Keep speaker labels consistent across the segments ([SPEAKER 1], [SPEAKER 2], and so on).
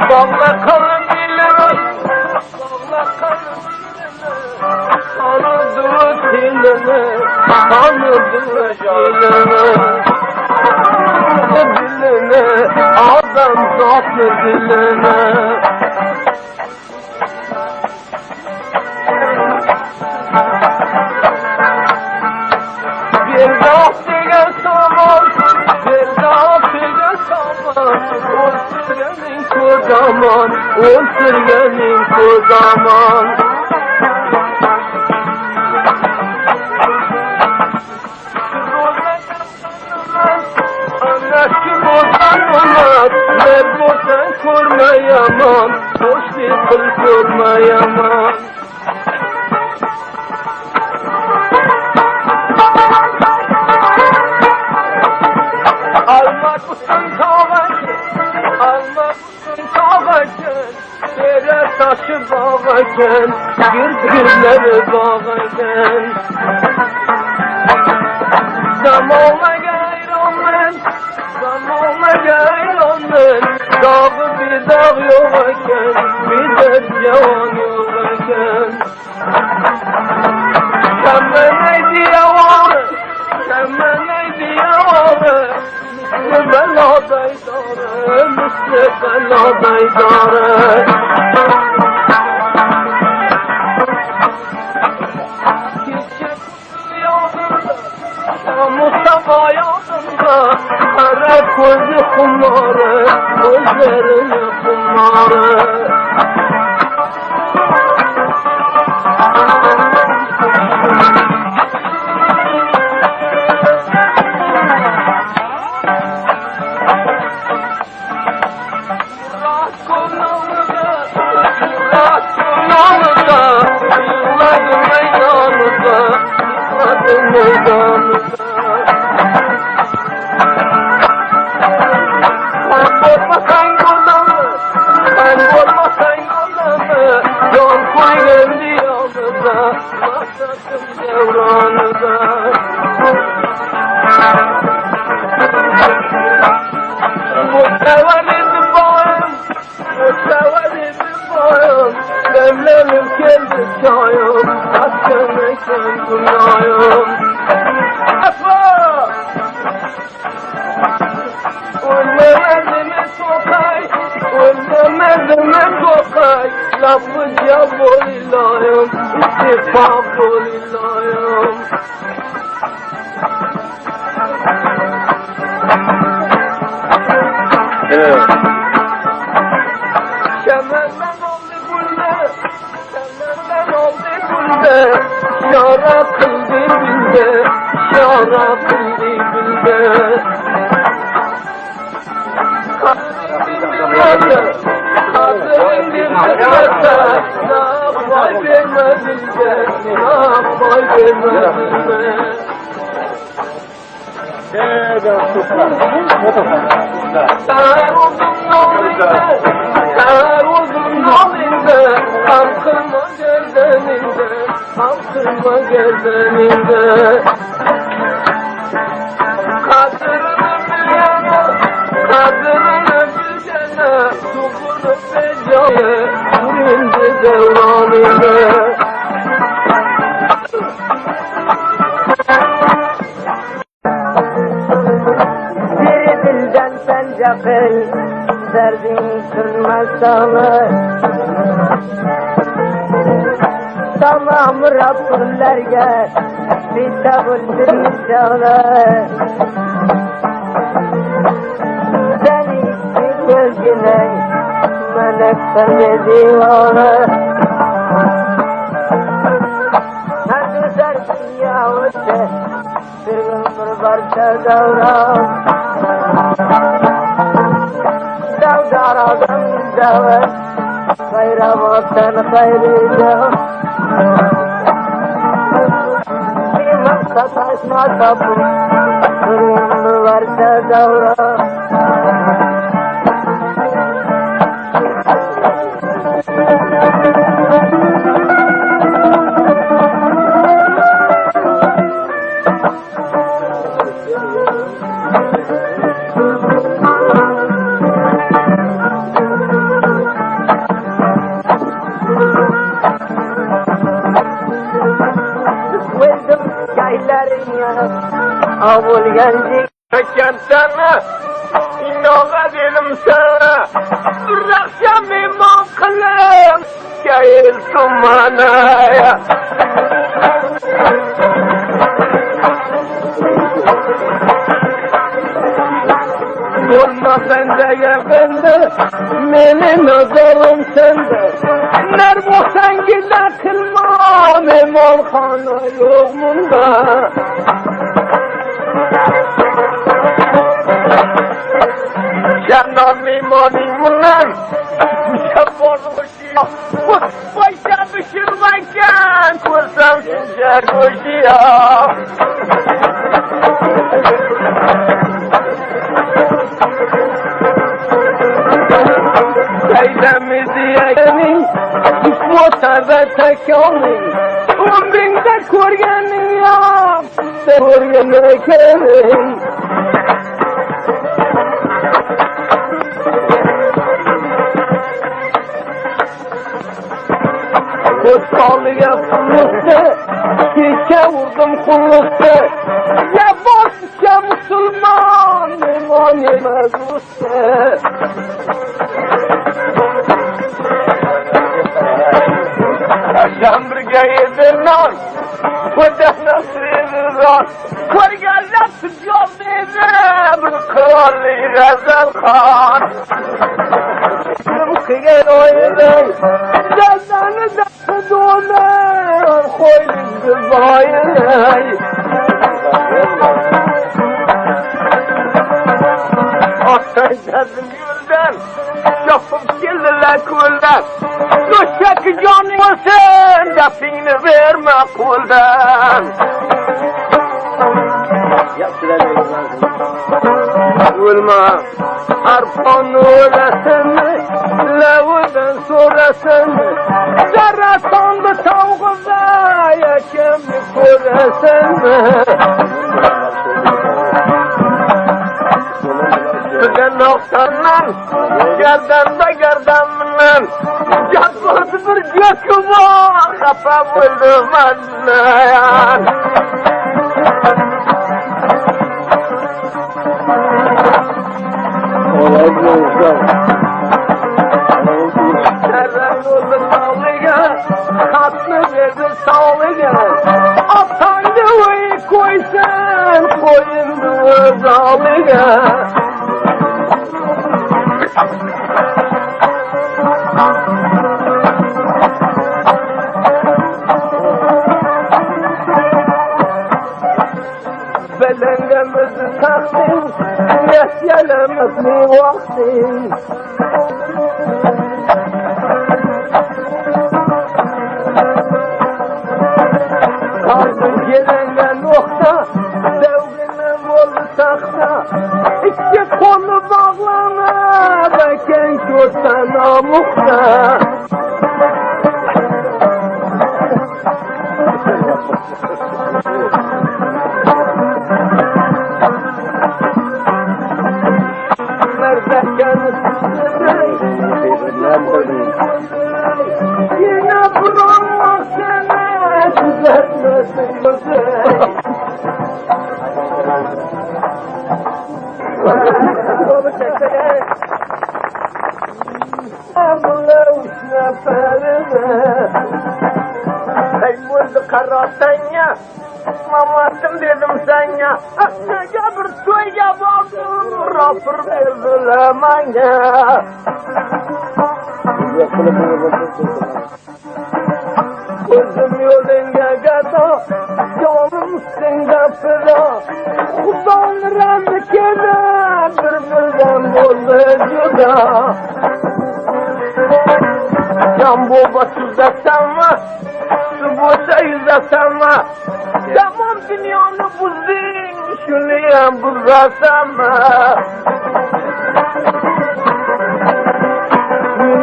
[SPEAKER 1] Bağla kalın dilini, bağla kalın dilini, tanıdığı dilini, tanıdığı dilini, adam zatı dilini. Bir dağıtıya saman, bir dağıtıya saman, o sürgenin kocaman, o sürgenin kocaman. Anlaşım olsan olmaz, merboten kurmayaman, hoş bir kıl kurmayaman. Almakısın tavacı, almakısın tavacı, yere taşı bağaken, gürgürleri bağaken. Zamana gayromen, zamana gayromen, dağı bir dağ yok eken, bir de cavan yok eken. Kemmeneydi yavanı, kemmeneydi yavanı, Müslü beladaydarı, Müslü beladaydarı. Mustafa yanında, kara gözü kumları, gözlerini kumları. Demlerim kendi çayım, aşkını kendim yayım. Ölmemezime sokay, ölmemezime sokay, lafı cabol ilayım, ittifak ol ilayım. Evet. Kemerden oldu gülde, kemerden oldu gülde, şara kıldı bilde, şara kıldı bilde. Kadın dinlemezse, na pay vermezilde, na pay vermezilde. Sen uzun yolinde, sen uzun yolinde, kalkırma gerdeninde, kalkırma gerdeninde. Kadrini bilene, kadrini bilene, tukunu becaya, durindi devraninde. Cakıl, derdin sürmez dağlar. Tamam Rabbillerge, bir tabuldir çağlar. Seni bir gözüne, melekten de divane. Her güzel dünya öte, bir ömür varsa davran. Davdaradan davet, bayramatan hayrıca. İmam sataşma tapu, durumlu varsa davran. Avulgancı
[SPEAKER 2] Kentana inoga dedim sana Bıraksam imam kılım Gayil tumanaya Olma bende yakında Benim nazarım sende Nerbosan gider kılmam İmam kana yok bunda Canım imanım ulan Yapoluşuyor Başa pişirmezken Kursam sincer koşuyor Eylemizi yeğenin Motorda tekanın Ömründe kurgenin yap Kurgene kerin Kutsalıya kullukta Kike vurdum kullukta Ya basça Müslüman İman yemez usta Şambrıga yedirnan Kuda nasırran Kurgalla sıcak dedi Bir kralı Rezal Khan Kıger oyunun Cezanı da donar Koylu bayınay Atay dedim yıldan Yapıp geldiler kuldan Düşek canı olsun Dafini verme kuldan Ulma Arpan olasın Lavudan sorasın Zaratandı tavgıda Yakemi korasın Sıgan noktandan Gerdanımdan Yapmadı bir gökü var Kapa buldum anlayan Serren oldu sağlığa Katlı verdi sağlığa Atandı oyu koysan Koyundu sağlığa Belengemizi taktın Yaşayalımız bir vaktin Kalbin gelenge nokta Devginin oldu takta İki kolu bağlana Beken kötten amukta Yine bırakmak seni Düzeltmesin güzel Dolu çeksene Ablavuş neferine Ey buldu karasanya Mamatım dedim sanya Aksıca bir soyga baktım Rapır verdilemanya Gözüm yolunga gada Canım sende fıra Kudan razıkede Birbirden oldu juda Can boba tuzaksan mı Subusa yüzaksan mı Tamam dünyanı buzdun Şunu yan buzaksan mı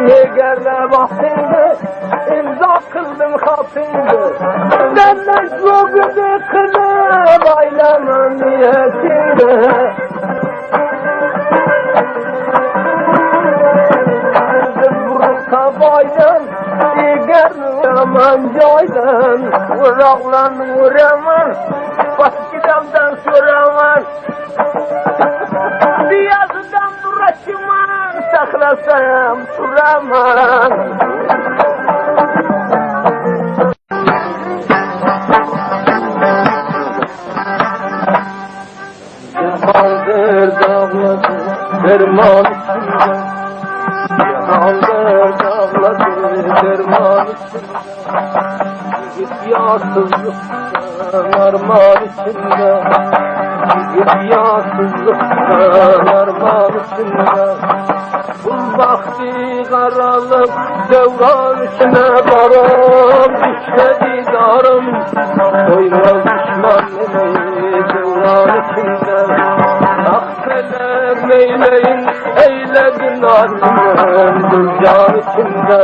[SPEAKER 2] Yegerle vaktinde imza kıldım hatinde Senden çok ödekine baylama niyetinde Burun kabaydan yeger yaman joydan Uraklan uğraman Baskidamdan soraman. Diyazıdan duraşıman, saklasam duraman. Cemaldir dağladı derman içinde, Cemaldir dağladı derman içinde, yasızlıktan armağan içinde, yasızlıktan armağan içinde. Kul vakti karalık devran içine varım, düşmedi darım, doymaz düşman beni devran içinde. Akfeler meyleyin eyledin alimden bir can içinde.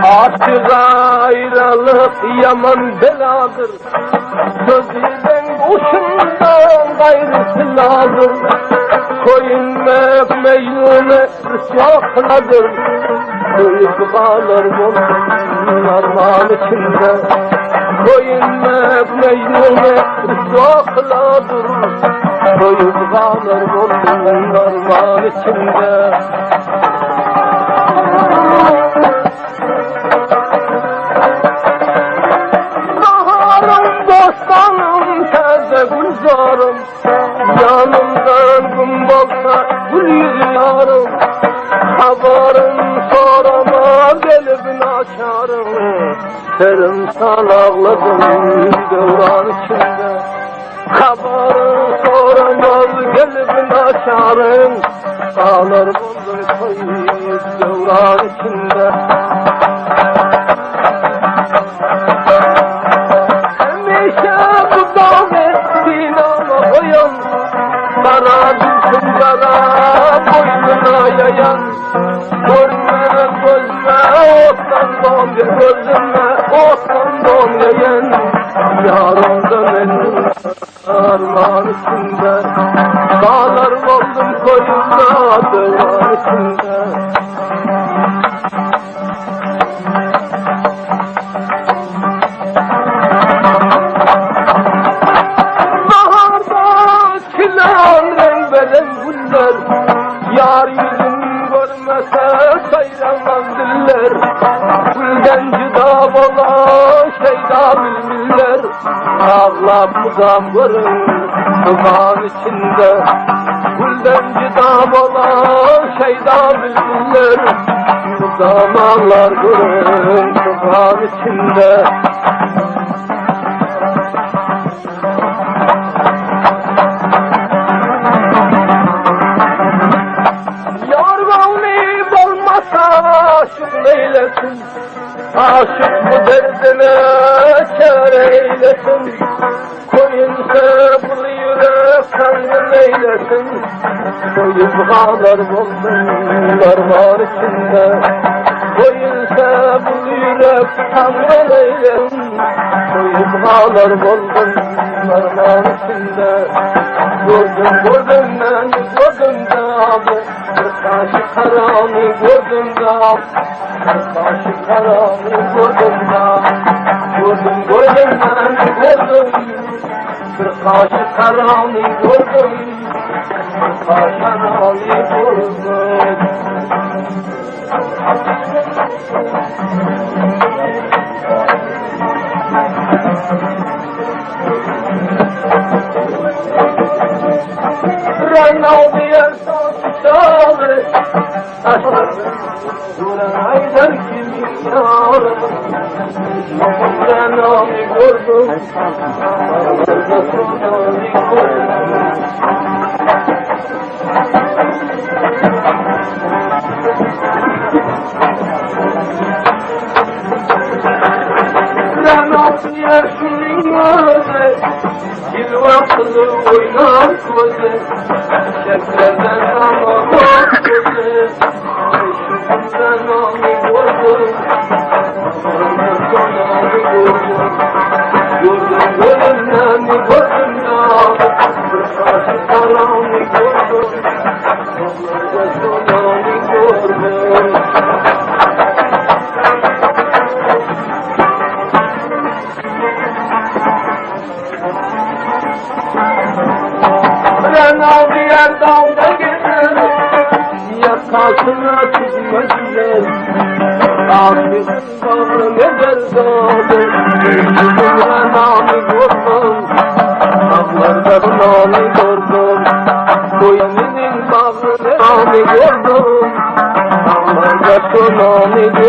[SPEAKER 2] Aşık ayrılık yaman beladır, sözüden boşundan gayrı silahdır. Koyunmak meylune rüsvakladır, koyup kalır bozdum armağan içinde. Koyunmak meylune rüsvakladır, koyup kalır bozdum armağan içinde. Bostanım taze gülzarım, yanımdan gün bolsa gül yüzüyarım. Haberim sorama gelip naçarım, serim salağladım devran içinde. Haberim soramaz gelip naçarım, ağlar buldum koyup devran içinde. Kara düşün kara boynuna yayan, görme gözme ottan don gözüme ottan don yayan. Yarımda benim armağan içinde, dağlar oldum koyunda dağlar içinde. Yar yüzün görmese sayramaz diller, gülden cüda bola şeyda bilmiller. Ağlap budam görün tuğan içinde, gülden cüda bola şeyda bilmiller. Budam ağlar görün tuğan içinde. Aşık neylesin, aşık bu derdine çare eylesin. Koyunsa bu yürek kanlı neylesin, koyun ağlar bozdum armağan içinde. Koyunsa bu yürek kanlı neylesin, koyun ağlar bozdum armağan içinde. Gördüm gördüm ben gördüm de abi, kaşı karanı gördüm de abi, kaşı karanı gördüm de abi. Gördüm gördüm ben gördüm, kaşı karanı gördüm, kaşı karanı gördüm. Rana diye saçları, duran aydan kimin yarı. Rana'yı gördüm, arada sonra'yı gördüm. Rana diye şunun gözü, cilvaklı oynar gözü. Şeklerden ama bak gözü, eşimden onu gördüm, ondan sonra onu gördüm. Gördüm ölümden gördüm ya, kaşı karanı gördüm, ondan sonra onu gördüm. Kalkına çıkmazlar Aşkın bağlı neler dağdı Yüzümle nami gördüm Dağlarda nami gördüm Koyunun bağlı nami gördüm Dağlarda nami gördüm